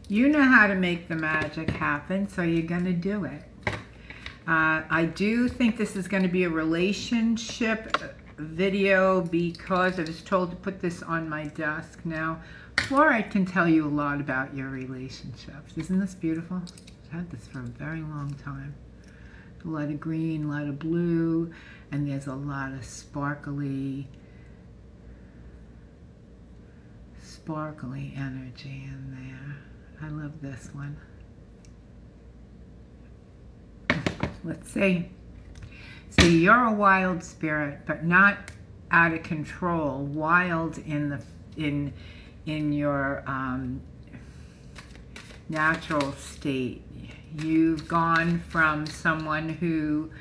You know how to make the magic happen, so you're going to do it. I do think this is going to be a relationship video because I was told to put this on my desk. Now, fluorite can tell you a lot about your relationships. Isn't this beautiful? I've had this for a very long time. A lot of green, a lot of blue, and there's a lot of sparkly energy in there. I love this one. Let's see. See, you're a wild spirit, but not out of control. Wild in your natural state. You've gone from someone who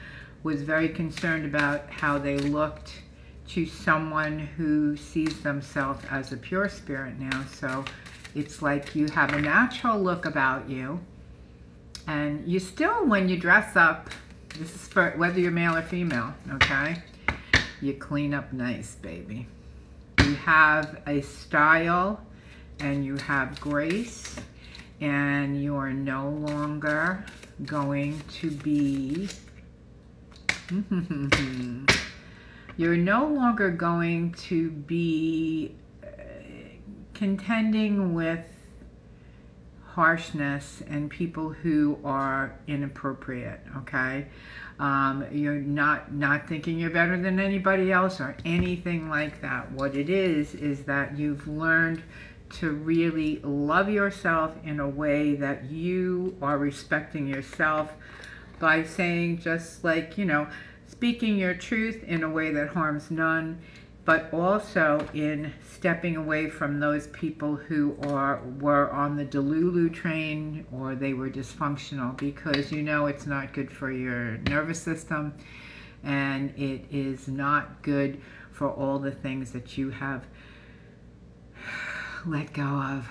was very concerned about how they looked to someone who sees themselves as a pure spirit now. So it's like you have a natural look about you. And you still, when you dress up, this is for whether you're male or female, okay? You clean up nice, baby. You have a style and you have grace, and you are no longer going to be you're no longer going to be contending with harshness and people who are inappropriate, okay? You're not thinking you're better than anybody else or anything like that. What it is that you've learned to really love yourself in a way that you are respecting yourself by saying, just like, speaking your truth in a way that harms none, but also in stepping away from those people who were on the Delulu train, or they were dysfunctional, because it's not good for your nervous system, and it is not good for all the things that you have let go of.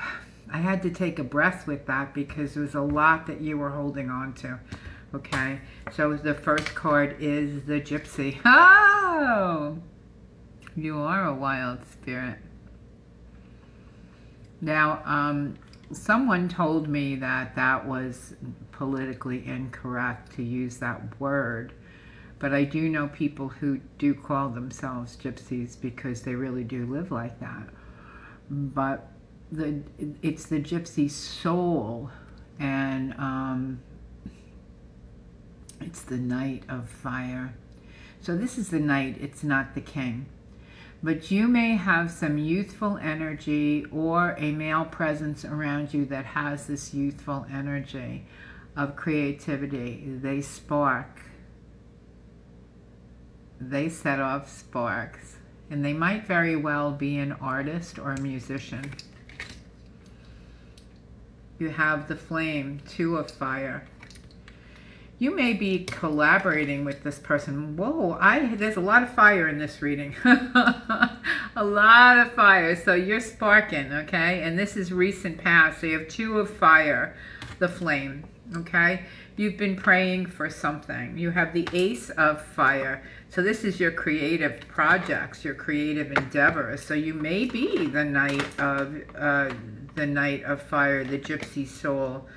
I had to take a breath with that because there was a lot that you were holding on to. Okay, so the first card is the Gypsy. Oh! You are a wild spirit. Now, someone told me that was politically incorrect to use that word, but I do know people who do call themselves gypsies because they really do live like that. But it's the gypsy soul, and it's the Knight of Fire. So this is the Knight, it's not the King. But you may have some youthful energy or a male presence around you that has this youthful energy of creativity. They spark. They set off sparks. And they might very well be an artist or a musician. You have the Flame, Two of Fire. You may be collaborating with this person. Whoa, there's a lot of fire in this reading. A lot of fire. So you're sparking, okay? And this is recent past. So you have Two of Fire, the Flame, okay? You've been praying for something. You have the Ace of Fire. So this is your creative projects, your creative endeavors. So you may be the Knight of Fire, the Gypsy soul.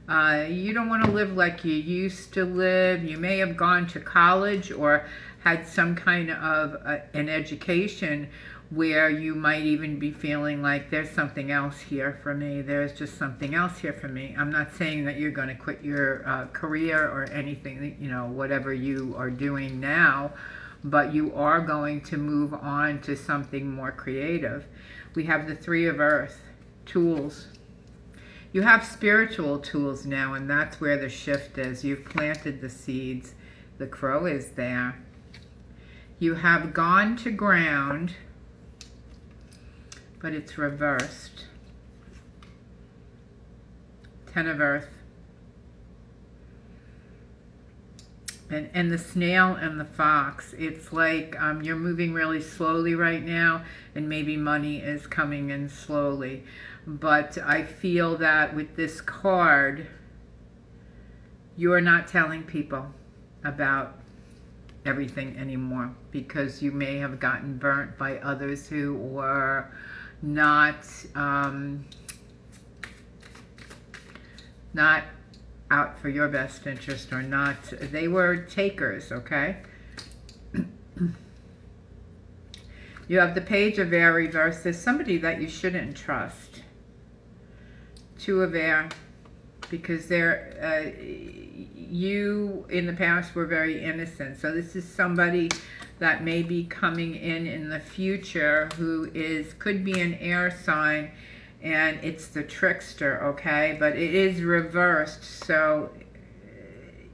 You don't want to live like you used to live. You may have gone to college or had some kind of an education where you might even be feeling like there's something else here for me. There's just something else here for me. I'm not saying that you're going to quit your career or anything, whatever you are doing now, but you are going to move on to something more creative. We have the Three of Earth, tools. You have spiritual tools now, and that's where the shift is. You've planted the seeds. The Crow is there. You have gone to ground, but it's reversed. Ten of Earth. And the Snail and the Fox. It's like you're moving really slowly right now, and maybe money is coming in slowly. But I feel that with this card, you're not telling people about everything anymore, because you may have gotten burnt by others who were not not out for your best interest, or not. They were takers, okay? You have the Page of Air reversed. There's somebody that you shouldn't trust. Two of Air, because they're, you in the past were very innocent. So this is somebody that may be coming in the future who could be an air sign, and it's the trickster, okay? But it is reversed, so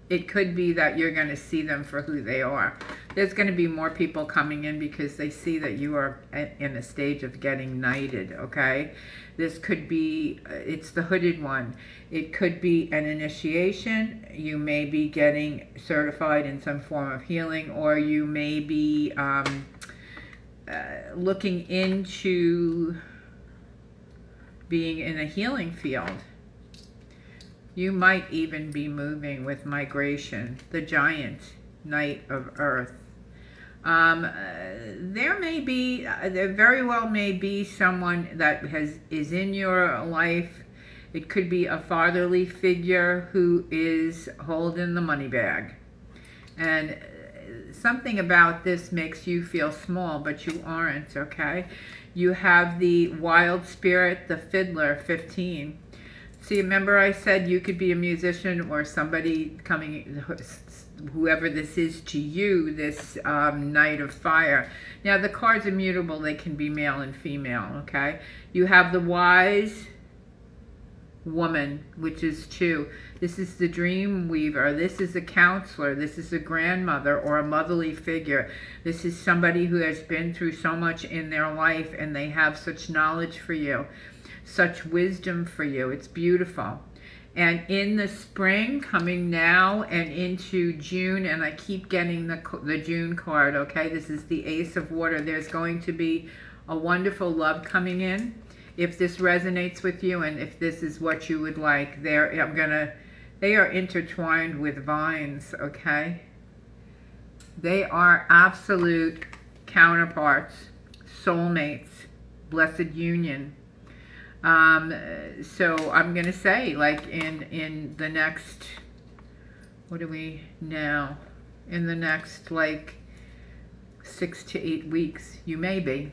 it could be that you're going to see them for who they are. There's going to be more people coming in because they see that you are in a stage of getting knighted, okay? This could be, it's the hooded one. It could be an initiation. You may be getting certified in some form of healing, or you may be looking into being in a healing field. You might even be moving with migration, the giant knight of earth. There very well may be someone that is in your life. It could be a fatherly figure who is holding the money bag. And something about this makes you feel small, but you aren't, okay? You have the wild spirit, the fiddler, 15. See, remember I said you could be a musician or somebody coming, whoever this is to you, this Knight of Fire. Now, the cards are mutable. They can be male and female, okay? You have the wise woman, which is 2. This is the dream weaver. This is a counselor. This is a grandmother or a motherly figure. This is somebody who has been through so much in their life, and they have such knowledge for you, such wisdom for you. It's beautiful. And in the spring, coming now and into June, and I keep getting the June card, okay? This is the Ace of Water. There's going to be a wonderful love coming in. If this resonates with you and if this is what you would like, they are intertwined with vines, okay? They are absolute counterparts, soulmates, blessed union. So I'm going to say, like, in the next, what are we now? In the next, like, 6 to 8 weeks, you may be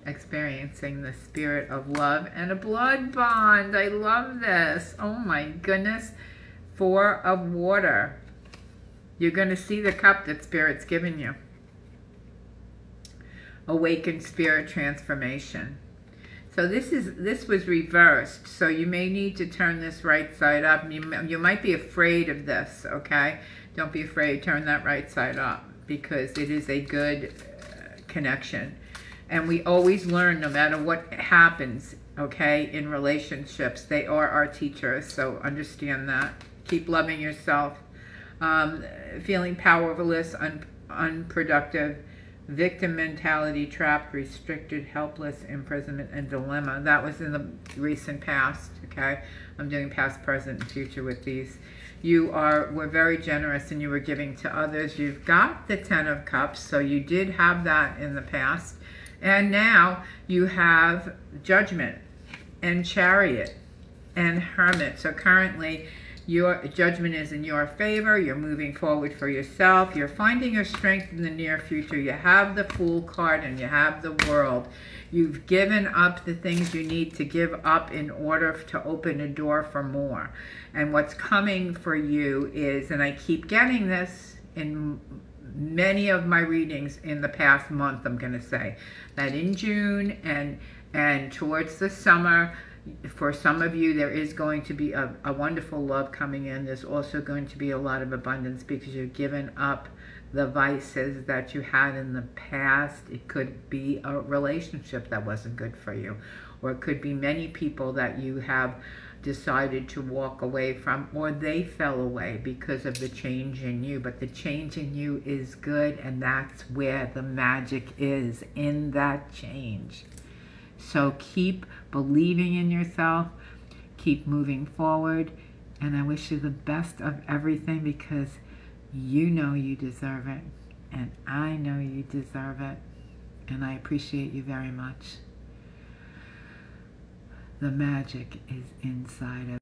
experiencing the spirit of love and a blood bond. I love this. Oh my goodness. 4 of Water. You're going to see the cup that Spirit's given you. Awakened spirit transformation. So this was reversed. So you may need to turn this right side up. You might be afraid of this, okay? Don't be afraid. Turn that right side up, because it is a good connection. And we always learn, no matter what happens, okay, in relationships. They are our teachers, so understand that. Keep loving yourself. Feeling powerless, unproductive, victim mentality, trapped, restricted, helpless, imprisonment, and dilemma. That was in the recent past, okay? I'm doing past, present, and future with these. Were very generous, and you were giving to others. You've got the 10 of Cups, so you did have that in the past. And now you have Judgment and Chariot and Hermit. So currently your Judgment is in your favor. You're moving forward for yourself. You're finding your strength in the near future. You have the Fool card and you have the World. You've given up the things you need to give up in order to open a door for more. And what's coming for you is, and I keep getting this in many of my readings in the past month, I'm going to say, that in June and towards the summer, for some of you, there is going to be a wonderful love coming in. There's also going to be a lot of abundance because you've given up the vices that you had in the past. It could be a relationship that wasn't good for you, or it could be many people that you have decided to walk away from, or they fell away because of the change in you. But the change in you is good, and that's where the magic is, in that change. So keep believing in yourself, keep moving forward, and I wish you the best of everything, because you know you deserve it, and I know you deserve it, and I appreciate you very much. The magic is inside of